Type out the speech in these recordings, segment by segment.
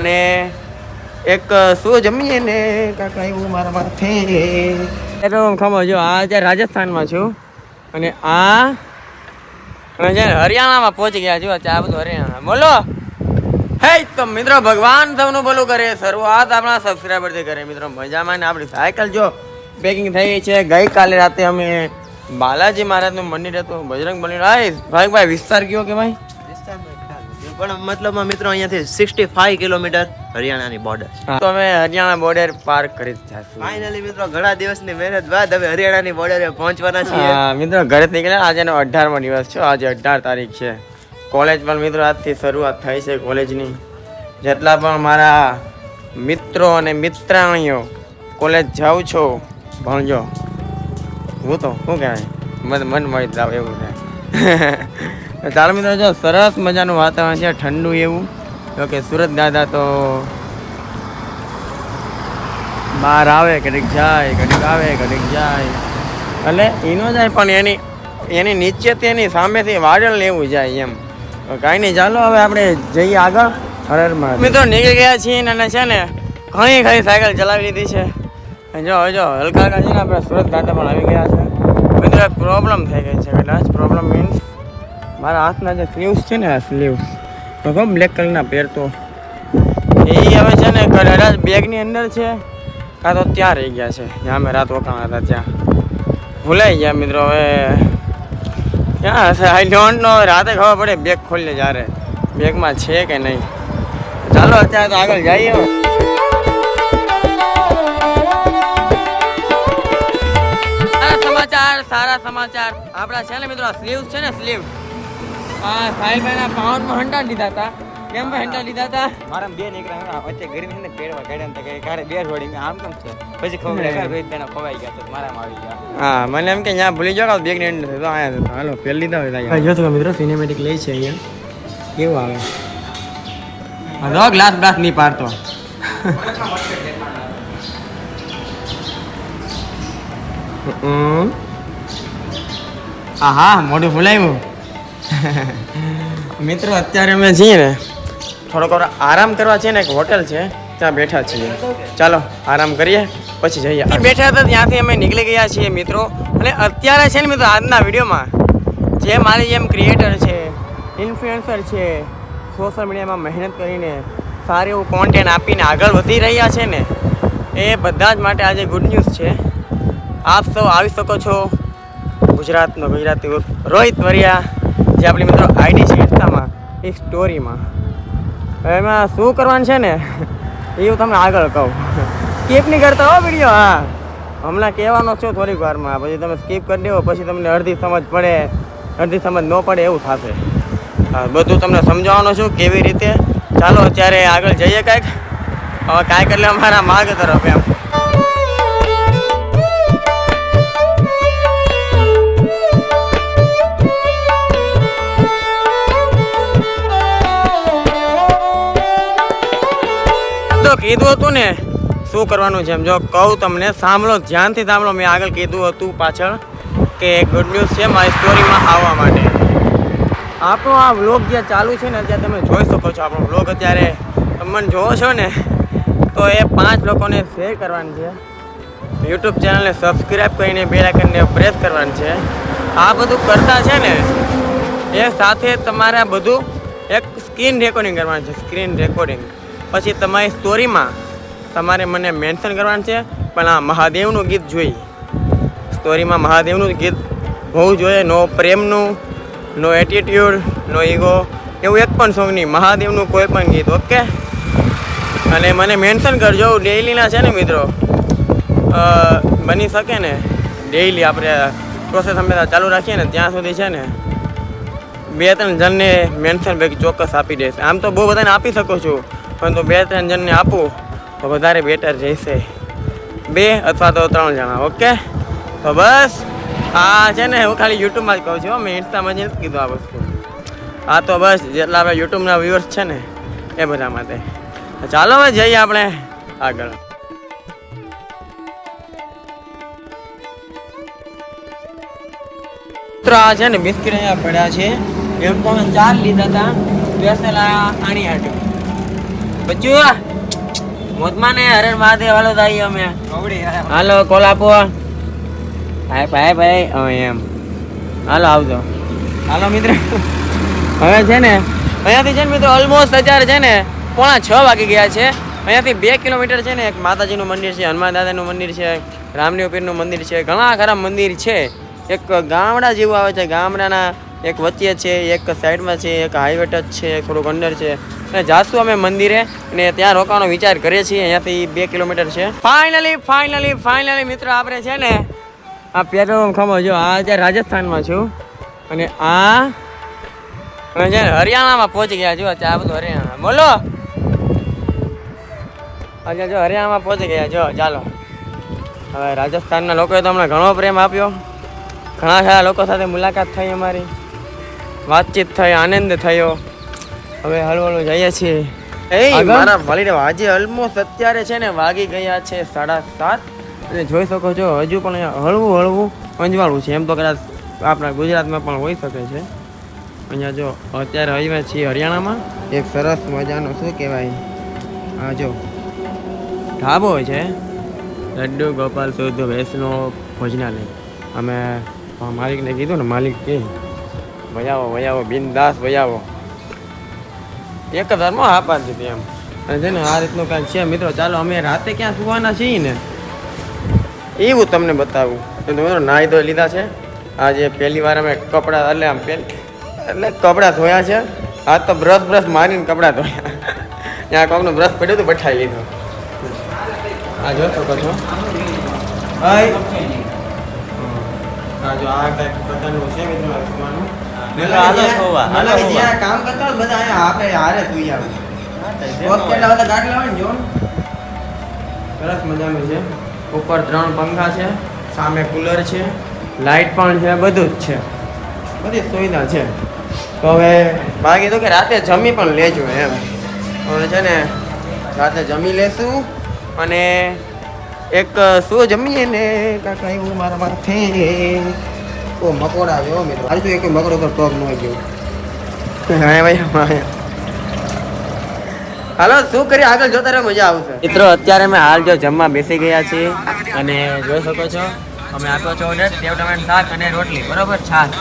અને એક શું જમીએ ને કાકા એવું મારા માથે ખમો જો આ અત્યારે રાજસ્થાનમાં છું અને આ હરિયાણામાં પહોંચી ગયા છું. આ બધું હરિયાણા બોલો. હે તો મિત્રો ભગવાન સૌનું ભલું કરે. શરૂઆત આપણા સબસ્ક્રાઈબરથી કરે. મિત્રો મજામાં ને આપણી સાયકલ જો પેકિંગ થઈ ગઈ છે. ગઈકાલે રાતે અમે બાલાજી મહારાજનું મંદિર હતું, બજરંગ મંદિર. ભાઈ વિસ્તાર કયો કે ભાઈ? પણ મતલબમાં મિત્રો અહીંયાથી 65 કિલોમીટર હરિયાણાની બોર્ડર. તો અમે હરિયાણા બોર્ડર પાર કરી જશું. ફાઇનલી મિત્રો ઘણા દિવસની મહેનત બાદ હવે હરિયાણાની બોર્ડરે પહોંચવાના છીએ. હા મિત્રો ઘરે નીકળ્યા. આજે 18મો દિવસ છે. આજે 18 તારીખ છે. કોલેજ પણ મિત્રો આજથી શરૂઆત થઈ છે કોલેજની. જેટલા પણ મારા મિત્રો અને મિત્રાણીઓ કોલેજ જાઉં છો ભણજો. હું તો શું કહેવાય મન મળી જાવ એવું થાય. ચાલો મિત્રો જો સરસ મજાનું વાતાવરણ છે, ઠંડુ એવું. તો કે સુરત દાદા તો બહાર આવે ઘડીક જાય, ઘડીક આવે ઘડીક જાય. એટલે એનો જાય પણ એની નીચેથી એની સામેથી વાડળ લેવું જાય એમ. કાંઈ નહીં, ચાલો હવે આપણે જઈએ આગળ. હરરમાં મિત્રો નીકળી ગયા છીએ અને છે ને ઘણી સાયકલ ચલાવી લીધી છે. જો હલકા છે ને આપણે સુરત દાદા પણ આવી ગયા છે. મિત્રો પ્રોબ્લેમ થઈ ગઈ છે કદાચ. પ્રોબ્લેમ મીન્સ મારા હાથના જે સ્લીવ્સ છે ને, આ સ્લીવ્સ તો કહો બ્લેક કલરના પહેરતો એ હવે છે ને કદાચ બેગની અંદર છે કાં તો ત્યાં રહી ગયા છે જ્યાં અમે રાત રોકાણા હતા ત્યાં. ભૂલાઈ ગયા મિત્રો. હવે ક્યાં હશે આઈ ડોન્ટ નો. રાતે ખબર પડે બેગ ખોલીને જ્યારે બેગમાં છે કે નહીં. ચાલો અત્યારે તો આગળ જઈએ. સારા સમાચાર આપણા છે ને મિત્રો. સ્લીવ છે ને સ્લીવ સાહેબના પાઉન્ડમાં હંટા લીધા હતા. કેમ ભાઈ હંટા લીધા હતા? મારા બે નીકળ્યા વચ્ચે ગરમી ને પેડવા કાઢ્યા તો કારે બે જોડી આમ કેમ છે પછી ખબર બેના ખવાઈ ગયા તો મારામાં આવી ગયા. હા મને એમ કે ત્યાં ભૂલી જાવ બેગ ને એન્ડ તો આયા તો હાલો પેલ લીધા હોય. જો તો મિત્રો સિનેમેટિક લઈ છે અહીંયા કેવું આવે. હા ગ્લાસ નહીં પાડતો. હા મોઢું ફૂલાયું. મિત્રો અત્યારે અમે છીએ ને થોડોક આરામ કરવા છે ને એક હોટેલ છે ત્યાં બેઠા છીએ. ચાલો આરામ કરીએ પછી જઈએ. બેઠા હતા ત્યાંથી અમે નીકળી ગયા છીએ મિત્રો. અને અત્યારે છે ને મિત્રો આજના વિડીયોમાં જે મારી જેમ ક્રિએટર છે, ઇન્ફ્લુએન્સર છે, સોશિયલ મીડિયામાં મહેનત કરીને સારું એવું કોન્ટેન્ટ આપીને આગળ વધી રહ્યા છે ને એ બધા જ માટે આજે ગુડ ન્યૂઝ છે. આપ સૌ આવી શકો છો ગુજરાતનો ગુજરાતી રોહિત વરિયા જે આપણી મિત્રો આઈડી છે ઇન્સ્ટામાં એક સ્ટોરીમાં. એમાં શું કરવાનું છે ને એ હું તમને આગળ કહું. સ્કીપ નહીં કરતા હો વિડીયો. હા હમણાં કહેવાનો છો થોડીક વારમાં, પછી તમે સ્કીપ કરી દેવો પછી તમને અડધી સમજ પડે અડધી સમજ ન પડે એવું થશે. હા બધું તમને સમજાવવાનું છું કેવી રીતે. ચાલો અત્યારે આગળ જઈએ કાંઈક. હવે કાંઈક એટલે અમારા માર્ગ તરફ એમ. કીધું હતું ને શું કરવાનું છે એમ. જો કહું તમને સાંભળો, ધ્યાનથી સાંભળો. મેં આગળ કીધું હતું પાછળ કે ગુડ ન્યૂઝ છે મારી સ્ટોરીમાં આવવા માટે. આપણો આ વ્લોગ જે ચાલુ છે ને અત્યારે તમે જોઈ શકો છો. આપણો વ્લોગ અત્યારે તમે જોવો છો ને તો એ 5 લોકોને શેર કરવાની છે. યુટ્યુબ ચેનલને સબસ્ક્રાઈબ કરીને બેલ આઇકનને પ્રેસ કરવાની છે. આ બધું કરતા છે ને એ સાથે તમારે બધું એક સ્ક્રીન રેકોર્ડિંગ કરવાનું છે. સ્ક્રીન રેકોર્ડિંગ પછી તમારી સ્ટોરીમાં તમારે મને મેન્શન કરવાનું છે. પણ આ મહાદેવનું ગીત જોઈ. સ્ટોરીમાં મહાદેવનું ગીત હોવું જોઈએ. નો પ્રેમનું, નો એટીટ્યુડ, નો ઈગો એવું એક પણ સોંગ નહીં. મહાદેવનું કોઈ પણ ગીત. ઓકે. અને મને મેન્શન કરજો. ડેઈલીના છે ને મિત્રો બની શકે ને ડેઈલી આપણે પ્રોસેસ હંમેશા ચાલુ રાખીએ ને ત્યાં સુધી છે ને 2-3 જણને મેન્શન ચોક્કસ આપી દેશે. આમ તો બહુ બધાને આપી શકો છું પણ તો 2-3 જણને આપું તો વધારે બેટર રહેશે. 2 અથવા તો 3 જણા. ઓકે. તો બસ આ છે ને હું ખાલી યુટ્યુબમાં જ કહું છું. મેં ઇન્સ્ટામાં જ નથી કીધું આ વસ્તુ. આ તો બસ જેટલા આપણે યુટ્યુબના વ્યુઅર્સ છે ને એ બધા માટે. ચાલો હવે જઈએ આપણે આગળ. મિત્રો આ છે ને બિસ્કિટ અહીંયા પડ્યા છે. એમ તો અમે 4 લીધા હતા. સ્પેશિયલ આ આણી હાટું. બચ્ચું મોતમાં ને હરે મહાદેવ હાલો થાય અમે કવડી હાલો કોલ આપો હાય ભાઈ હવે એમ હાલો આવજો હાલો મિત્ર હવે છે ને અહીંયાથી છે ને મિત્રો ઓલમોસ્ટ અત્યારે છે ને 5:45 વાગી ગયા છે અહીંયાથી 2 કિલોમીટર છે ને એક માતાજીનું મંદિર છે, હનુમાન દાદાનું મંદિર છે, રામદેવ પીરનું મંદિર છે, ઘણા ખરા મંદિર છે. એક ગામડા જેવું આવે છે, ગામડાના એક વચ્ચે છે, એક સાઈડમાં છે, એક હાઈવે ટચ છે, થોડુંક અંદર છે. અને જાશું અમે મંદિરે અને ત્યાં રોકાવાનો વિચાર કરીએ છીએ. અહીંયાથી 2 કિલોમીટર છે. ફાઇનલી મિત્રો આપણે છે ને આ પેટ્રોલ ખમો જો આ અત્યારે રાજસ્થાનમાં છું અને આ છે ને હરિયાણામાં પહોંચી ગયા જો આ બધું હરિયાણા બોલો અચ્છા જો હરિયાણામાં પહોંચી ગયા જો ચાલો હવે રાજસ્થાનના લોકોએ તો અમને ઘણો પ્રેમ આપ્યો, ઘણા સારા લોકો સાથે મુલાકાત થઈ, અમારી વાતચીત થઈ, આનંદ થયો. હવે હળવળું જઈએ છીએ મારા વાલીને આજે ઓલમોસ્ટ અત્યારે છે ને વાગી ગયા છે 7:30 અને જોઈ શકો છો હજુ પણ અહીંયા હળવું અંજવાળું છે. એમ તો કદાચ આપણા ગુજરાતમાં પણ હોઈ શકે છે. અહીંયા જો અત્યારે અહીંયા છીએ હરિયાણામાં એક સરસ મજાનો શું કહેવાય આ જો ઢાબો છે, લડ્ડુ ગોપાલ શુદ્ધ વૈષ્ણવ ભોજનાલય. અમે માલિકને કીધું ને, માલિક કે વયાવો બિનદાસ વયાવો એક ધર્મ હા પાડી દીધી એમ. અને છે ને આ રીતનું કાંઈક છે મિત્રો. ચાલો અમે રાતે ક્યાં સુવાના છીએ ને એવું તમને બતાવું. તો નાહી ધોઈ લીધા છે. આજે પહેલી વાર અમે કપડાં એટલે કપડાં ધોયા છે. આ તો બ્રશ મારીને કપડાં ધોયા. ત્યાં કોકનું બ્રશ પડ્યું હતું બઠાઈ લીધું. આ જો શકો છો આ જો આ કંઈક બધાનું છે મિત્રો સુવાનું. કામ કરતા બધા આપણે હારે સુઈ આવે. કેટલા બધા ગાંઠ લાવે ને જો સરસ મજાનું છે. ઉપર 3 પંખા છે, સામે કુલર છે, લાઇટ પણ છે, બધું જ છે, બધી સુવિધા છે. તો હવે બાકી તો કે રાતે જમી પણ લેજો એમ. હવે છે ને રાતે જમી લેશું અને એક શું જમીએ ને કાકા એવું મારા માથે ઓ મકોડા જો મિત્રો આજે તો એક મકોડો પર પગ ન ગયો. હા ભાઈ હાલો શું કરીએ આગળ જોતા રહો, મજા આવશે મિત્રો. અત્યારે અમે હાલ જો જમવા બેસી ગયા છીએ અને જોઈ શકો છો અમે આપ્યો છો ઓર્ડર સેવ ટમેટાનું શાક અને રોટલી બરોબર, છાશ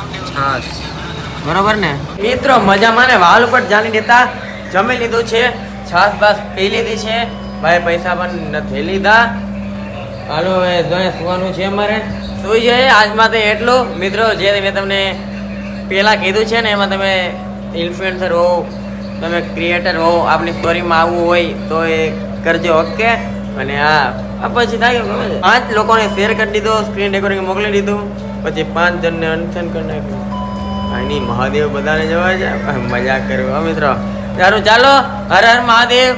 બરોબર ને મિત્રો. મજામાં ને વાલ ઉપર જાણી દેતા જમી લીધું છે, છાશ બાસ પી લીધી છે, ભાઈ પૈસા પણ નથી લીધા. હાલો હવે જોઈએ સુવાનું છે અમારે, સુઈ જાય આજમાં તો એટલું મિત્રો. જે મેં તમને પહેલાં કીધું છે ને એમાં તમે ઇન્ફ્લુએન્સર હો, તમે ક્રિએટર હો, આપણી સ્ટોરીમાં આવવું હોય તો એ કરજો ઓકે. અને આ પછી થાય 5 લોકોને શેર કરી દીધો, સ્ક્રીન રેકોર્ડિંગ મોકલી દીધું, પછી 5 જણને અનશન કરી નાખ્યું. આની મહાદેવ બધાને જવા જાય મજા કરવા મિત્રો. સારું ચાલો હર હર મહાદેવ.